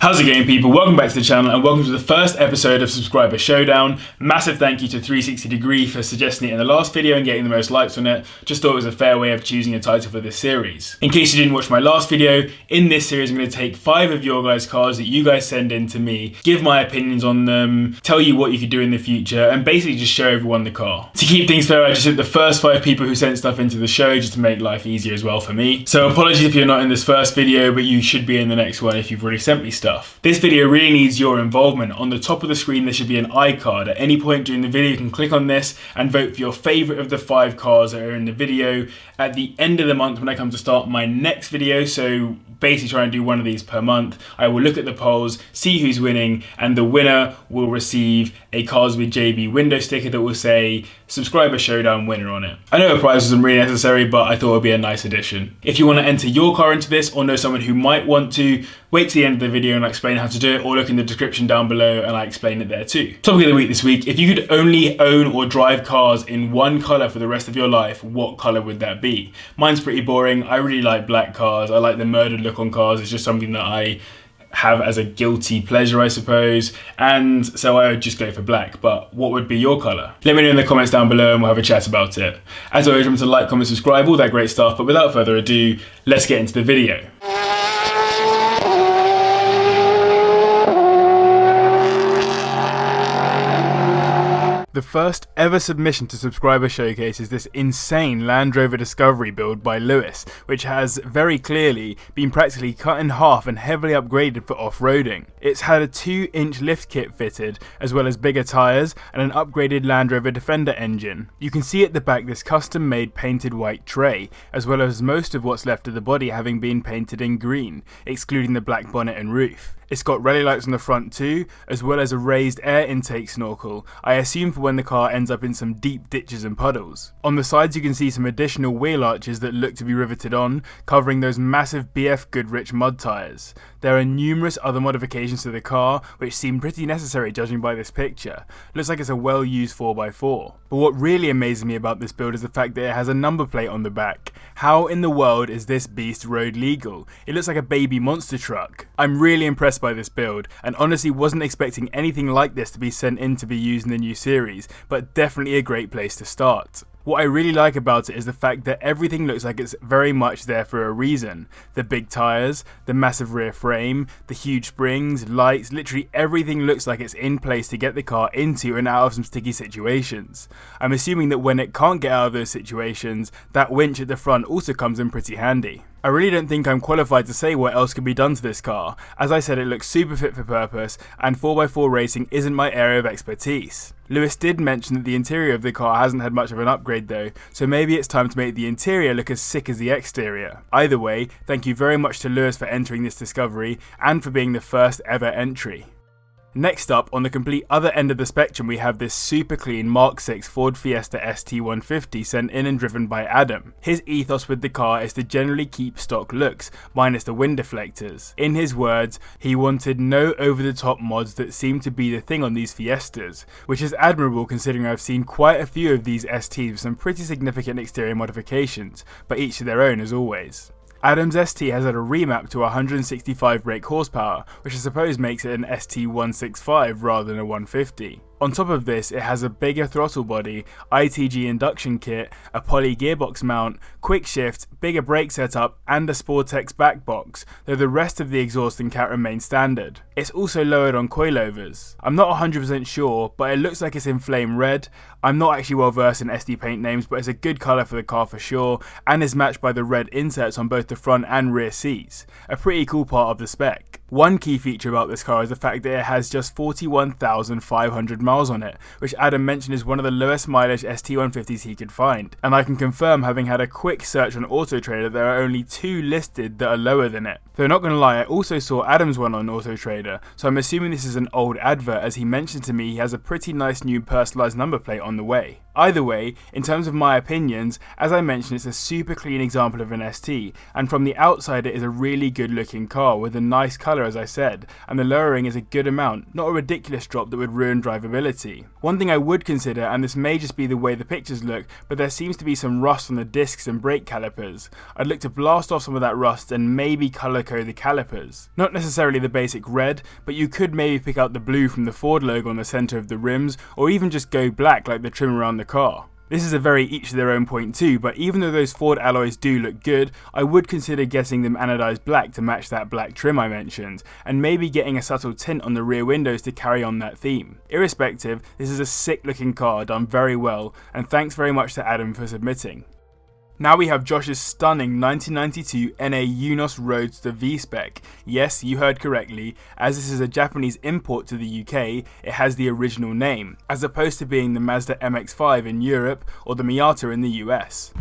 How's it going, people? Welcome back to the channel and welcome to the first episode of Subscriber Showdown. Massive thank you to 360 Degree for suggesting it in the last video and getting the most likes on it. Just thought it was a fair way of choosing a title for this series. In case you didn't watch my last video, in this series I'm going to take 5 of your guys' cars that you guys send in to me, give my opinions on them, tell you what you could do in the future, and basically just show everyone the car. To keep things fair, I just took the first 5 people who sent stuff into the show just to make life easier as well for me. So apologies if you're not in this first video, but you should be in the next one if you've already sent me stuff. This video really needs your involvement. On the top of the screen there should be an iCard. At any point during the video you can click on this and vote for your favourite of the 5 cars that are in the video. At the end of the month, when I come to start my next video, so basically try and do one of these per month, I will look at the polls, see who's winning, and the winner will receive a Cars with JB window sticker that will say Subscriber Showdown winner on it. I know a prize wasn't really necessary, but I thought it would be a nice addition. If you want to enter your car into this or know someone who might want to, wait to the end of the video and I explain how to do it, or look in the description down below and I explain it there too. Topic of the week this week: if you could only own or drive cars in one colour for the rest of your life, what colour would that be? Mine's pretty boring. I really like black cars. I like the murdered look on cars. It's just something that I have as a guilty pleasure, I suppose, and so I would just go for black. But what would be your colour? Let me know in the comments down below and we'll have a chat about it. As always, remember to like, comment, subscribe, all that great stuff, but without further ado, let's get into the video. The first ever submission to Subscriber Showcase is this insane Land Rover Discovery build by Lewis, which has very clearly been practically cut in half and heavily upgraded for off-roading. It's had a 2-inch lift kit fitted, as well as bigger tyres and an upgraded Land Rover Defender engine. You can see at the back this custom-made painted white tray, as well as most of what's left of the body having been painted in green, excluding the black bonnet and roof. It's got rally lights on the front too, as well as a raised air intake snorkel, I assume for when the car ends up in some deep ditches and puddles. On the sides you can see some additional wheel arches that look to be riveted on, covering those massive BF Goodrich mud tyres. There are numerous other modifications to the car, which seem pretty necessary judging by this picture. Looks like it's a well-used 4x4. But what really amazes me about this build is the fact that it has a number plate on the back. How in the world is this beast road legal? It looks like a baby monster truck. I'm really impressed by this build, and honestly wasn't expecting anything like this to be sent in to be used in the new series, but definitely a great place to start. What I really like about it is the fact that everything looks like it's very much there for a reason. The big tyres, the massive rear frame, the huge springs, lights, literally everything looks like it's in place to get the car into and out of some sticky situations. I'm assuming that when it can't get out of those situations, that winch at the front also comes in pretty handy. I really don't think I'm qualified to say what else could be done to this car. As I said, it looks super fit for purpose, and 4x4 racing isn't my area of expertise. Lewis did mention that the interior of the car hasn't had much of an upgrade though, so maybe it's time to make the interior look as sick as the exterior. Either way, thank you very much to Lewis for entering this discovery, and for being the first ever entry. Next up, on the complete other end of the spectrum, we have this super clean Mark 6 Ford Fiesta ST 150 sent in and driven by Adam. His ethos with the car is to generally keep stock looks, minus the wind deflectors. In his words, he wanted no over-the-top mods that seem to be the thing on these Fiestas, which is admirable considering I've seen quite a few of these STs with some pretty significant exterior modifications, but each to their own as always. Adam's ST has had a remap to 165 brake horsepower, which I suppose makes it an ST 165 rather than a 150. On top of this, it has a bigger throttle body, ITG induction kit, a poly gearbox mount, quick shift, bigger brake setup, and a Sportex back box, though the rest of the exhaust and cat remain standard. It's also lowered on coilovers. I'm not 100% sure, but it looks like it's in flame red. I'm not actually well versed in SD paint names, but it's a good colour for the car for sure, and is matched by the red inserts on both the front and rear seats. A pretty cool part of the spec. One key feature about this car is the fact that it has just 41,500 miles on it, which Adam mentioned is one of the lowest mileage ST150s he could find, and I can confirm, having had a quick search on Auto Trader, there are only 2 listed that are lower than it. Though not gonna lie, I also saw Adam's one on Auto Trader, so I'm assuming this is an old advert, as he mentioned to me he has a pretty nice new personalised number plate on the way. Either way, in terms of my opinions, as I mentioned, it's a super clean example of an ST, and from the outside it is a really good looking car with a nice colour colour as I said, and the lowering is a good amount, not a ridiculous drop that would ruin drivability. One thing I would consider, and this may just be the way the pictures look, but there seems to be some rust on the discs and brake calipers. I'd look to blast off some of that rust and maybe colour code the calipers. Not necessarily the basic red, but you could maybe pick out the blue from the Ford logo on the centre of the rims, or even just go black like the trim around the car. This is a very each to their own point too, but even though those Ford alloys do look good, I would consider getting them anodized black to match that black trim I mentioned, and maybe getting a subtle tint on the rear windows to carry on that theme. Irrespective, this is a sick looking car done very well, and thanks very much to Adam for submitting. Now we have Josh's stunning 1992 NA Eunos Roadster V-Spec. Yes, you heard correctly, as this is a Japanese import to the UK, it has the original name, as opposed to being the Mazda MX-5 in Europe or the Miata in the US.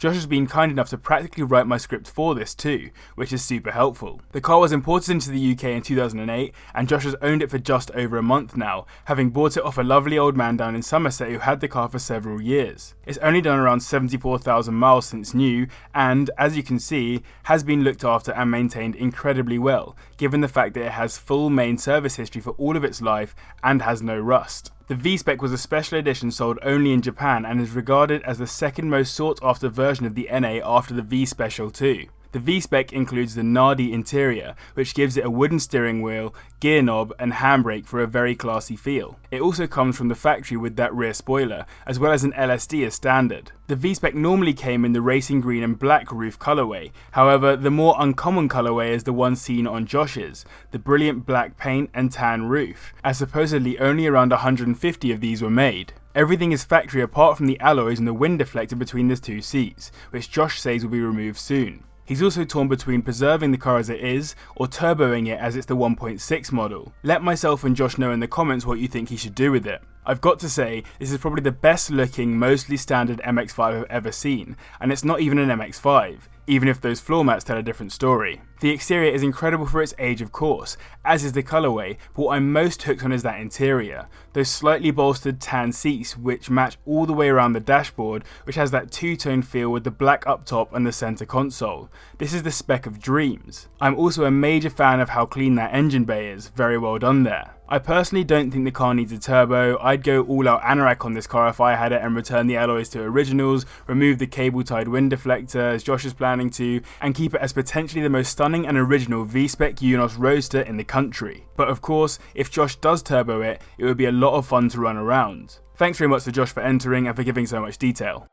Josh has been kind enough to practically write my script for this too, which is super helpful. The car was imported into the UK in 2008, and Josh has owned it for just over a month now, having bought it off a lovely old man down in Somerset who had the car for several years. It's only done around 74,000 miles since new, and, as you can see, has been looked after and maintained incredibly well, given the fact that it has full main service history for all of its life and has no rust. The V-Spec was a special edition sold only in Japan and is regarded as the second most sought after version of the NA after the V-Special 2. The V-Spec includes the Nardi interior, which gives it a wooden steering wheel, gear knob and handbrake for a very classy feel. It also comes from the factory with that rear spoiler, as well as an LSD as standard. The V-Spec normally came in the racing green and black roof colourway, however the more uncommon colourway is the one seen on Josh's, the brilliant black paint and tan roof, as supposedly only around 150 of these were made. Everything is factory apart from the alloys and the wind deflector between the two seats, which Josh says will be removed soon. He's also torn between preserving the car as it is, or turboing it as it's the 1.6 model. Let myself and Josh know in the comments what you think he should do with it. I've got to say, this is probably the best looking, mostly standard MX-5 I've ever seen, and it's not even an MX-5, even if those floor mats tell a different story. The exterior is incredible for its age of course, as is the colourway, but what I'm most hooked on is that interior. Those slightly bolstered tan seats which match all the way around the dashboard, which has that two-tone feel with the black up top and the centre console. This is the spec of dreams. I'm also a major fan of how clean that engine bay is, very well done there. I personally don't think the car needs a turbo. I'd go all out anorak on this car if I had it and return the alloys to originals, remove the cable-tied wind deflector as Josh is planning to, and keep it as potentially the most stunning and original V-Spec Eunos Roadster in the country. But of course, if Josh does turbo it, it would be a lot of fun to run around. Thanks very much to Josh for entering and for giving so much detail.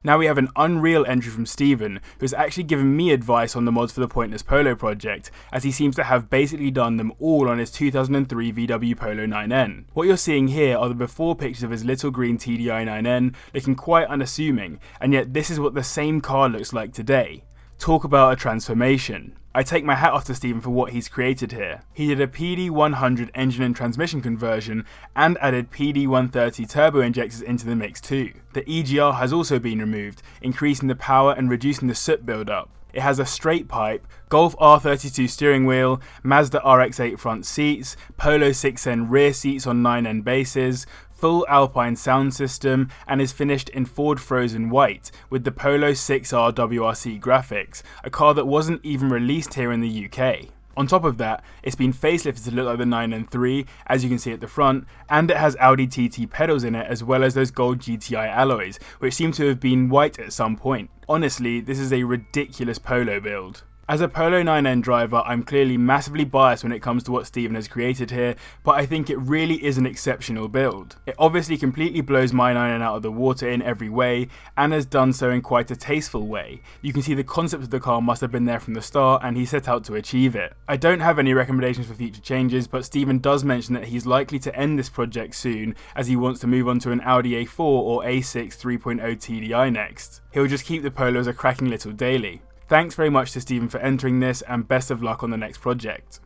Now we have an Unreal entry from Steven, who has actually given me advice on the mods for the Pointless Polo project, as he seems to have basically done them all on his 2003 VW Polo 9N. What you're seeing here are the before pictures of his little green TDI 9N, looking quite unassuming, and yet this is what the same car looks like today. Talk about a transformation. I take my hat off to Steven for what he's created here. He did a PD100 engine and transmission conversion and added PD130 turbo injectors into the mix too. The EGR has also been removed, increasing the power and reducing the soot build-up. It has a straight pipe, Golf R32 steering wheel, Mazda RX-8 front seats, Polo 6N rear seats on 9N bases, full Alpine sound system, and is finished in Ford Frozen White with the Polo 6R WRC graphics, a car that wasn't even released here in the UK. On top of that, it's been facelifted to look like the 9N3, as you can see at the front, and it has Audi TT pedals in it as well as those gold GTI alloys, which seem to have been white at some point. Honestly, this is a ridiculous Polo build. As a Polo 9N driver, I'm clearly massively biased when it comes to what Steven has created here, but I think it really is an exceptional build. It obviously completely blows my 9N out of the water in every way, and has done so in quite a tasteful way. You can see the concept of the car must have been there from the start, and he set out to achieve it. I don't have any recommendations for future changes, but Steven does mention that he's likely to end this project soon, as he wants to move on to an Audi A4 or A6 3.0 TDI next. He'll just keep the Polo as a cracking little daily. Thanks very much to Steven for entering this, and best of luck on the next project.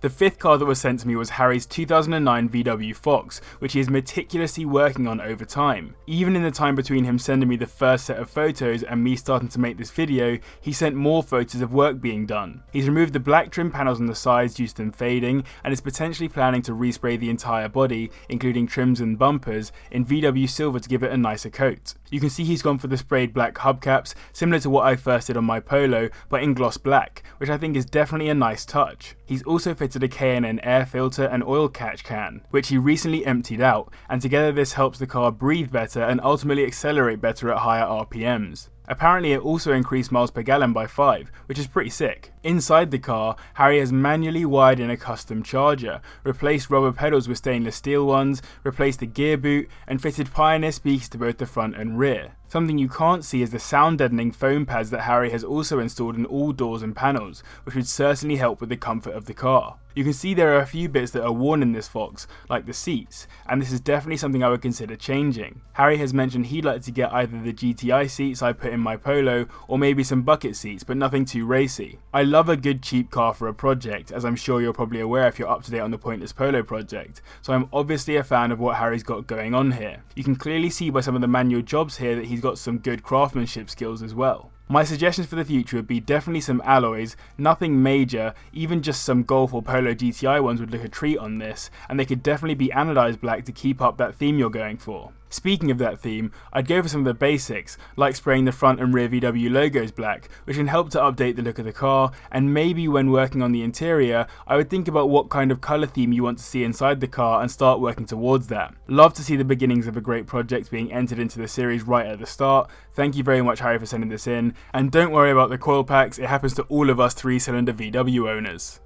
The fifth car that was sent to me was Harry's 2009 VW Fox, which he is meticulously working on over time. Even in the time between him sending me the first set of photos and me starting to make this video, he sent more photos of work being done. He's removed the black trim panels on the sides due to them fading, and is potentially planning to respray the entire body, including trims and bumpers, in VW silver to give it a nicer coat. You can see he's gone for the sprayed black hubcaps, similar to what I first did on my Polo, but in gloss black, which I think is definitely a nice touch. He's also fitted a K&N air filter and oil catch can, which he recently emptied out, and together this helps the car breathe better and ultimately accelerate better at higher RPMs. Apparently it also increased miles per gallon by 5, which is pretty sick. Inside the car, Harry has manually wired in a custom charger, replaced rubber pedals with stainless steel ones, replaced the gear boot, and fitted Pioneer speakers to both the front and rear. Something you can't see is the sound deadening foam pads that Harry has also installed in all doors and panels, which would certainly help with the comfort of the car. You can see there are a few bits that are worn in this Fox, like the seats, and this is definitely something I would consider changing. Harry has mentioned he'd like to get either the GTI seats I put in my Polo, or maybe some bucket seats, but nothing too racy. I love a good cheap car for a project, as I'm sure you're probably aware if you're up to date on the Pointless Polo project, so I'm obviously a fan of what Harry's got going on here. You can clearly see by some of the manual jobs here that he's got some good craftsmanship skills as well. My suggestions for the future would be definitely some alloys, nothing major, even just some Golf or Polo GTI ones would look a treat on this, and they could definitely be anodized black to keep up that theme you're going for. Speaking of that theme, I'd go for some of the basics, like spraying the front and rear VW logos black, which can help to update the look of the car, and maybe when working on the interior, I would think about what kind of colour theme you want to see inside the car and start working towards that. Love to see the beginnings of a great project being entered into the series right at the start. Thank you very much, Harry, for sending this in, and don't worry about the coil packs, it happens to all of us 3-cylinder VW owners.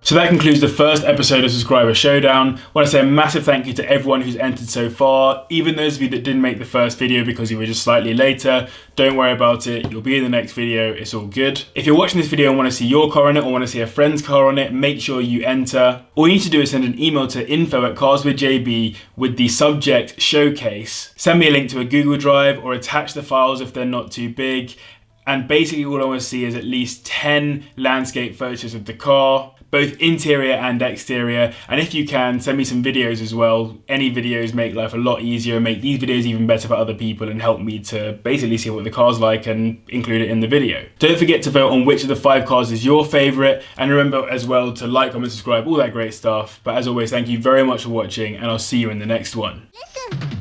So that concludes the first episode of Subscriber Showdown. I want to say a massive thank you to everyone who's entered so far. Even those of you that didn't make the first video because you were just slightly later, don't worry about it. You'll be in the next video. It's all good. If you're watching this video and want to see your car on it or want to see a friend's car on it, make sure you enter. All you need to do is send an email to info@carswithjb with the subject showcase. Send me a link to a Google Drive or attach the files if they're not too big. And basically all I want to see is at least 10 landscape photos of the car, both interior and exterior, and if you can, send me some videos as well. Any videos make life a lot easier, make these videos even better for other people, and help me to basically see what the car's like and include it in the video. Don't forget to vote on which of the 5 cars is your favourite, and remember as well to like, comment, subscribe, all that great stuff. But as always, thank you very much for watching, and I'll see you in the next one. Listen.